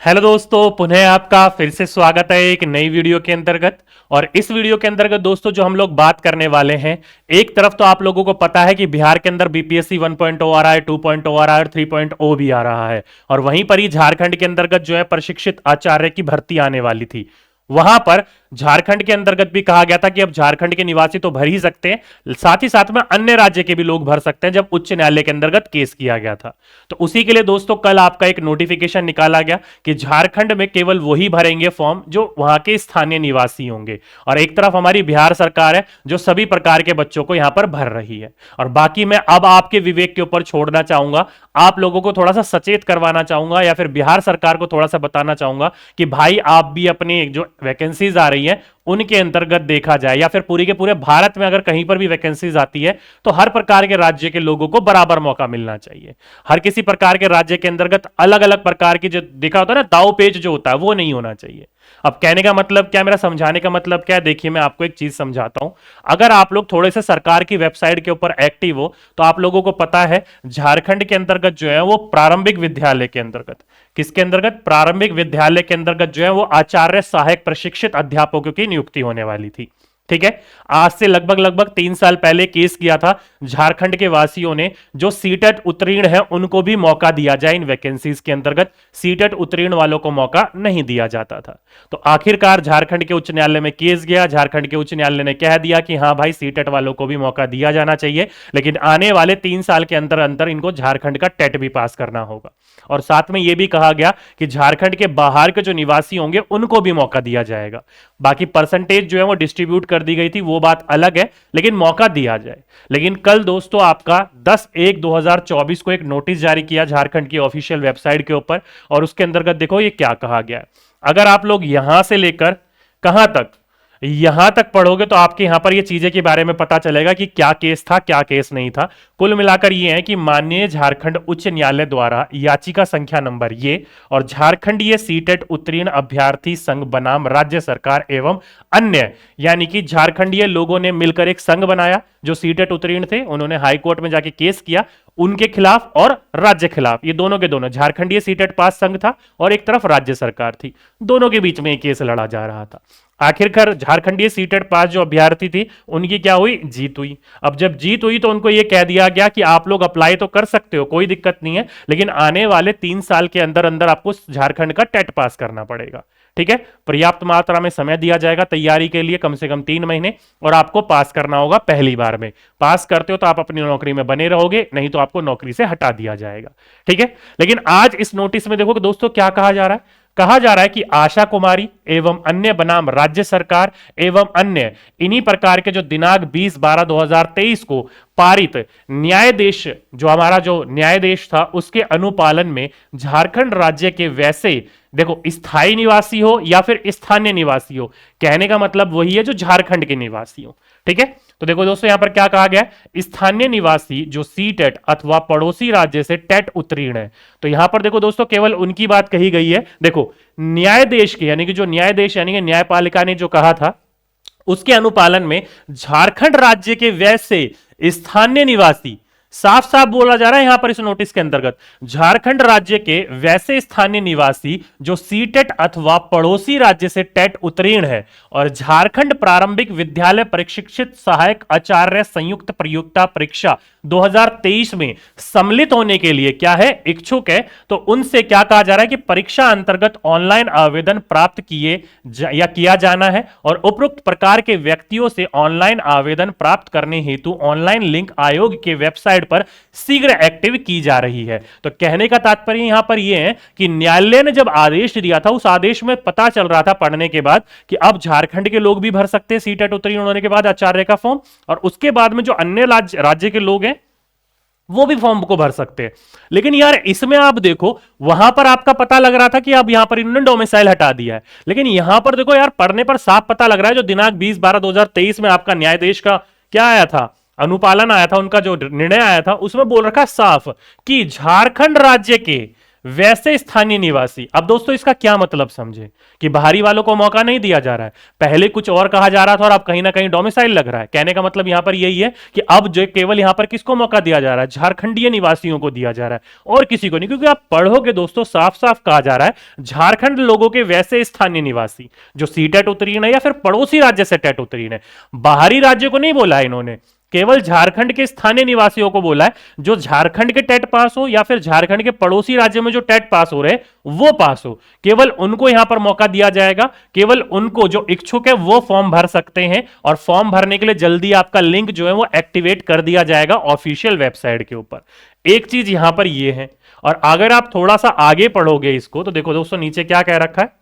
Hello दोस्तों, पुनः आपका फिर से स्वागत है एक नई वीडियो के अंतर्गत। और इस वीडियो के अंतर्गत दोस्तों जो हम लोग बात करने वाले हैं, एक तरफ तो आप लोगों को पता है कि बिहार के अंदर बीपीएससी 1.0 आ रहा है, 2.0 आ रहा है और 3.0 भी आ रहा है। और वहीं पर ही झारखंड के अंतर्गत जो है प्रशिक्षित आचार्य की भर्ती आने वाली थी। वहां पर झारखंड के अंतर्गत भी कहा गया था कि अब झारखंड के निवासी तो भर ही सकते हैं, साथ ही साथ में अन्य राज्य के भी लोग भर सकते हैं, जब उच्च न्यायालय के अंतर्गत केस किया गया था। तो उसी के लिए दोस्तों कल आपका एक नोटिफिकेशन निकाला गया कि झारखंड में केवल वही भरेंगे फॉर्म जो वहां के स्थानीय निवासी होंगे। और एक तरफ हमारी बिहार सरकार है जो सभी प्रकार के बच्चों को यहां पर भर रही है। और बाकी मैं अब आपके विवेक के ऊपर छोड़ना चाहूंगा, आप लोगों को थोड़ा सा सचेत करवाना चाहूंगा या फिर बिहार सरकार को थोड़ा सा बताना चाहूंगा कि भाई आप भी अपनी जो वैकेंसीज आ रही हैं उनके अंतर्गत देखा जाए, या फिर पूरी के पूरे भारत में अगर कहीं पर भी वैकेंसीज आती है तो हर प्रकार के राज्य के लोगों को बराबर मौका मिलना चाहिए। हर किसी प्रकार के राज्य के अंतर्गत अलग अलग प्रकार की जो देखा होता है ना, दाव पेच जो होता है वो नहीं होना चाहिए। अब कहने का मतलब क्या, मेरा समझाने का मतलब क्या है, देखिए मैं आपको एक चीज समझाता हूं। अगर आप लोग थोड़े से सरकार की वेबसाइट के ऊपर एक्टिव हो तो आप लोगों को पता है झारखंड के अंतर्गत जो है वो प्रारंभिक विद्यालय के अंतर्गत, किसके अंतर्गत, प्रारंभिक विद्यालय के अंतर्गत जो है वो आचार्य सहायक प्रशिक्षित अध्यापकों की नियुक्ति होने वाली थी। ठीक है, आज से लगभग लगभग 3 साल पहले केस किया था झारखंड के वासियों ने, जो सीटेट उत्तीर्ण है उनको भी मौका दिया जाए इन वैकेंसीज के अंतर्गत। सीटेट उत्तीर्ण वालों को मौका नहीं दिया जाता था। तो आखिरकार झारखंड के उच्च न्यायालय में केस गया, झारखंड के उच्च न्यायालय ने कह दिया कि हां भाई सीटेट वालों को भी मौका दिया जाना चाहिए, लेकिन आने वाले 3 साल के अंतर अंतर इनको झारखंड का टेट भी पास करना होगा। और साथ में यह भी कहा गया कि झारखंड के बाहर के जो निवासी होंगे उनको भी मौका दिया जाएगा। बाकी परसेंटेज जो है वो डिस्ट्रीब्यूट कर दी गई थी, वो बात अलग है, लेकिन मौका दिया जाए। लेकिन कल दोस्तों आपका 10/1/2024 को एक नोटिस जारी किया झारखंड की ऑफिशियल वेबसाइट के ऊपर, और उसके अंतर्गत देखो ये क्या कहा गया है। अगर आप लोग यहां से लेकर कहां तक, यहां तक पढ़ोगे तो आपके यहां पर ये चीजें के बारे में पता चलेगा कि क्या केस था क्या केस नहीं था। कुल मिलाकर ये है कि माननीय झारखंड उच्च न्यायालय द्वारा याचिका संख्या नंबर ये और झारखंडीय सीटेट उत्तीर्ण अभ्यर्थी संघ बनाम राज्य सरकार एवं अन्य, यानी कि झारखंडीय लोगों ने मिलकर एक संघ बनाया जो सीटेट उत्तीर्ण थे, उन्होंने हाईकोर्ट में जाके केस किया उनके खिलाफ और राज्य खिलाफ। ये दोनों के दोनों, झारखंडीय सीटेट पास संघ था और एक तरफ राज्य सरकार थी, दोनों के बीच में एक केस लड़ा जा रहा था। आखिरकार झारखंडीय सीटेट पास जो अभ्यर्थी थी उनकी क्या हुई, जीत हुई। अब जब जीत हुई तो उनको यह कह दिया गया कि आप लोग अप्लाई तो कर सकते हो, कोई दिक्कत नहीं है, लेकिन आने वाले 3 साल के अंदर अंदर आपको झारखंड का टेट पास करना पड़ेगा। ठीक है, पर्याप्त मात्रा में समय दिया जाएगा तैयारी के लिए, कम से कम 3 महीने, और आपको पास करना होगा पहली बार में। पास करते हो तो आप अपनी नौकरी में बने रहोगे, नहीं तो आपको नौकरी से हटा दिया जाएगा। ठीक है, लेकिन आज इस नोटिस में देखो कि दोस्तों क्या कहा जा रहा है। कहा जा रहा है कि आशा कुमारी एवं अन्य बनाम राज्य सरकार एवं अन्य इन्हीं प्रकार के जो दिनांक 20/12/2023 को पारित न्यायाधीश, जो हमारा जो न्यायाधीश था उसके अनुपालन में झारखंड राज्य के वैसे, देखो स्थायी निवासी हो या फिर स्थानीय निवासी हो, कहने का मतलब वही है जो झारखंड के निवासी हो। ठीक है, तो देखो दोस्तों यहां पर क्या कहा गया है, स्थानीय निवासी जो सी टेट अथवा पड़ोसी राज्य से टेट उत्तीर्ण है। तो यहां पर देखो दोस्तों केवल उनकी बात कही गई है। देखो न्यायाधीश के, यानी कि जो न्यायाधीश यानी कि न्यायपालिका ने जो कहा था उसके अनुपालन में झारखंड राज्य के वैसे स्थानीय निवासी, साफ साफ बोला जा रहा है यहां पर इस नोटिस के अंतर्गत, झारखंड राज्य के वैसे स्थानीय निवासी जो सीटेट अथवा पड़ोसी राज्य से टेट उत्तीर्ण है और झारखंड प्रारंभिक विद्यालय प्रशिक्षित सहायक आचार्य संयुक्त प्रतियोगिता परीक्षा 2023 में सम्मिलित होने के लिए क्या है, इच्छुक है, तो उनसे क्या कहा जा रहा है कि परीक्षा अंतर्गत ऑनलाइन आवेदन प्राप्त या किया जाना है, और उपरोक्त प्रकार के व्यक्तियों से ऑनलाइन आवेदन प्राप्त करने हेतु ऑनलाइन लिंक आयोग के वेबसाइट पर शीघ्र एक्टिव की जा रही है। तो कहने का तात्पर्य यहां पर यह है कि न्यायालय ने जब आदेश दिया था उस आदेश में पता चल रहा था पढ़ने के बाद कि अब झारखंड के लोग भी भर सकते हैं सीटेट उत्तीर्ण होने के बाद आचार्य का फॉर्म, और उसके बाद में जो अन्य राज्य के लोग हैं वो भी फॉर्म को भर सकते हैं। लेकिन यार इसमें आप देखो, वहां पर आपका पता लग रहा था कि अब यहां पर इन्होंने डोमिसाइल हटा दिया है, लेकिन यहां पर देखो यार पढ़ने पर साफ पता लग रहा है जो दिनांक 20/12/2023 में आपका न्यायाधीश का क्या आया था, अनुपालन आया था, उनका जो निर्णय आया था उसमें बोल रखा साफ कि झारखंड राज्य के वैसे स्थानीय निवासी। अब दोस्तों इसका क्या मतलब समझे कि बाहरी वालों को मौका नहीं दिया जा रहा है, पहले कुछ और कहा जा रहा था और अब कहीं ना कहीं डोमिसाइल लग रहा है। कहने का मतलब यहां पर यही है कि अब जो केवल यहां पर किसको मौका दिया जा रहा है, झारखंडीय निवासियों को दिया जा रहा है और किसी को नहीं। क्योंकि आप पढ़ोगे दोस्तों, साफ साफ कहा जा रहा है झारखंड लोगों के वैसे स्थानीय निवासी जो सी टेट उत्तीर्ण है या फिर पड़ोसी राज्य से टेट उत्तीर्ण है। बाहरी राज्य को नहीं बोला है इन्होंने, केवल झारखंड के स्थानीय निवासियों को बोला है। जो झारखंड के टेट पास हो या फिर झारखंड के पड़ोसी राज्य में जो टेट पास हो रहे वो पास हो, केवल उनको यहां पर मौका दिया जाएगा। केवल उनको जो इच्छुक है वो फॉर्म भर सकते हैं और फॉर्म भरने के लिए जल्दी आपका लिंक जो है वो एक्टिवेट कर दिया जाएगा ऑफिशियल वेबसाइट के ऊपर। एक चीज यहां पर ये है। और अगर आप थोड़ा सा आगे पढ़ोगे इसको तो देखो दोस्तों नीचे क्या कह रखा है,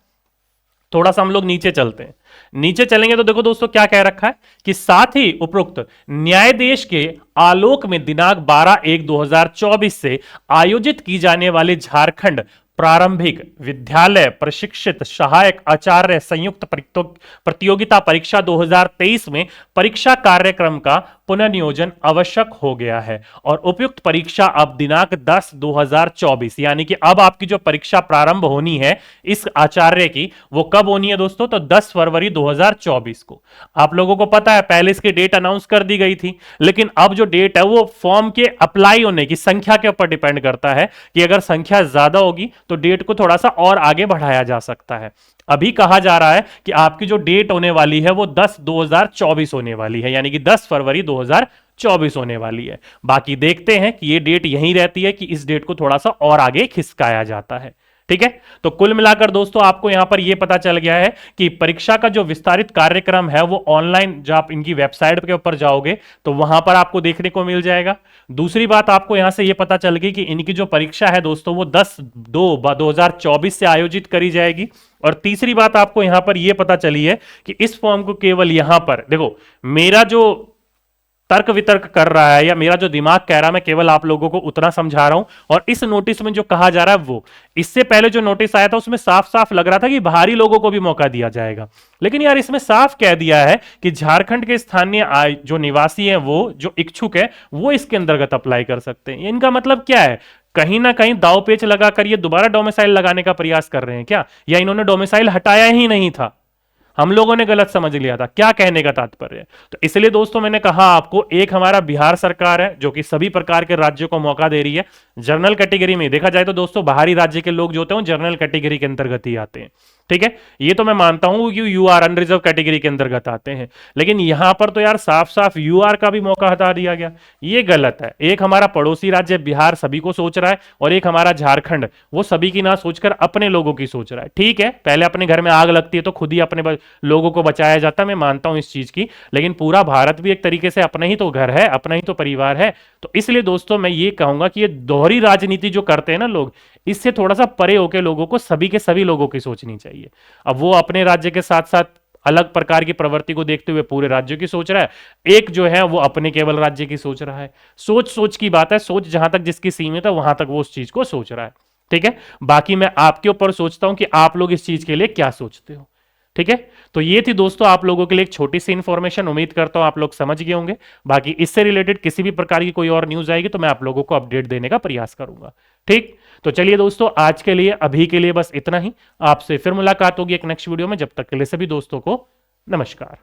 थोड़ा सा हम लोग नीचे चलते हैं। नीचे चलेंगे तो देखो दोस्तों क्या कह रखा है कि साथ ही उपरोक्त न्यायाधीश के आलोक में दिनांक 12/1/2024 से आयोजित की जाने वाली झारखंड प्रारंभिक विद्यालय प्रशिक्षित सहायक आचार्य संयुक्त प्रतियोगिता परीक्षा 2023 में परीक्षा कार्यक्रम का पुनर्नियोजन आवश्यक हो गया है और उपयुक्त परीक्षा अब दिनांक 10/2024 यानी कि अब आपकी जो परीक्षा प्रारंभ होनी है इस आचार्य की वो कब होनी है दोस्तों, तो 10 फरवरी 2024 को। आप लोगों को पता है पहले इसकी डेट अनाउंस कर दी गई थी, लेकिन अब जो डेट है वो फॉर्म के अप्लाई होने की संख्या के ऊपर डिपेंड करता है कि अगर संख्या ज्यादा होगी तो डेट को थोड़ा सा और आगे बढ़ाया जा सकता है। अभी कहा जा रहा है कि आपकी जो डेट होने वाली है वो 10/2024 होने वाली है, यानी कि 10 फरवरी 2024 होने वाली है। बाकी देखते हैं कि ये डेट यहीं रहती है कि इस डेट को थोड़ा सा और आगे खिसकाया जाता है। ठीक है, तो कुल मिलाकर दोस्तों आपको यहां पर यह पता चल गया है कि परीक्षा का जो विस्तारित कार्यक्रम है वो ऑनलाइन, जब आप इनकी वेबसाइट के ऊपर जाओगे तो वहां पर आपको देखने को मिल जाएगा। दूसरी बात आपको यहां से यह पता चल गई कि इनकी जो परीक्षा है दोस्तों वो 10/2/2024 से आयोजित करी जाएगी। और तीसरी बात आपको यहां पर यह पता चली है कि इस फॉर्म को केवल यहां पर देखो, मेरा जो तर्क वितर्क कर रहा है या मेरा जो दिमाग कह रहा है मैं केवल आप लोगों को उतना समझा रहा हूं। और इस नोटिस में जो कहा जा रहा है वो, इससे पहले जो नोटिस आया था उसमें साफ साफ लग रहा था कि बाहरी लोगों को भी मौका दिया जाएगा, लेकिन यार इसमें साफ कह दिया है कि झारखंड के स्थानीय जो निवासी हैं वो जो इच्छुक है वो इसके अंतर्गत अप्लाई कर सकते हैं। इनका मतलब क्या है, कहीं ना कहीं दाव पेच लगाकर ये दोबारा डोमिसाइल लगाने का प्रयास कर रहे हैं क्या, या इन्होंने डोमिसाइल हटाया ही नहीं था, हम लोगों ने गलत समझ लिया था। क्या कहने का तात्पर्य है, तो इसलिए दोस्तों मैंने कहा आपको, एक हमारा बिहार सरकार है जो कि सभी प्रकार के राज्यों को मौका दे रही है। जनरल कैटेगरी में देखा जाए तो दोस्तों बाहरी राज्य के लोग जो होते हैं जनरल कैटेगरी के अंतर्गत ही आते हैं। ठीक है, ये तो मैं मानता हूं कि यू आर अनरिजर्व कैटेगरी के अंतर्गत आते हैं, लेकिन यहां पर तो यार साफ साफ यू आर का भी मौका हटा दिया गया। ये गलत है। एक हमारा पड़ोसी राज्य बिहार सभी को सोच रहा है और एक हमारा झारखंड वो सभी की ना सोचकर अपने लोगों की सोच रहा है। ठीक है, पहले अपने घर में आग लगती है तो खुद ही अपने लोगों को बचाया जाता है, मैं मानता हूं इस चीज की, लेकिन पूरा भारत भी एक तरीके से अपना ही तो घर है, अपना ही तो परिवार है। तो इसलिए दोस्तों मैं ये कहूंगा कि ये दोहरी राजनीति जो करते हैं ना लोग, इससे थोड़ा सा परे होकर लोगों को, सभी के सभी लोगों की सोचनी चाहिए। अब वो अपने राज्य के साथ साथ अलग प्रकार की प्रवृत्ति को देखते हुए पूरे राज्यों की सोच रहा है, एक जो है वो अपने केवल राज्य की सोच रहा है। सोच सोच की बात है, सोच जहां तक जिसकी सीमित है वहां तक वो उस चीज को सोच रहा है। ठीक है, बाकी मैं आपके ऊपर सोचता हूं कि आप लोग इस चीज के लिए क्या सोचते हो। ठीक है, तो ये थी दोस्तों आप लोगों के लिए एक छोटी सी इंफॉर्मेशन, उम्मीद करता हूं आप लोग समझ गए होंगे। बाकी इससे रिलेटेड किसी भी प्रकार की कोई और न्यूज आएगी तो मैं आप लोगों को अपडेट देने का प्रयास करूंगा। ठीक, तो चलिए दोस्तों आज के लिए, अभी के लिए बस इतना ही। आपसे फिर मुलाकात होगी एक नेक्स्ट वीडियो में, जब तक के लिए सभी दोस्तों को नमस्कार।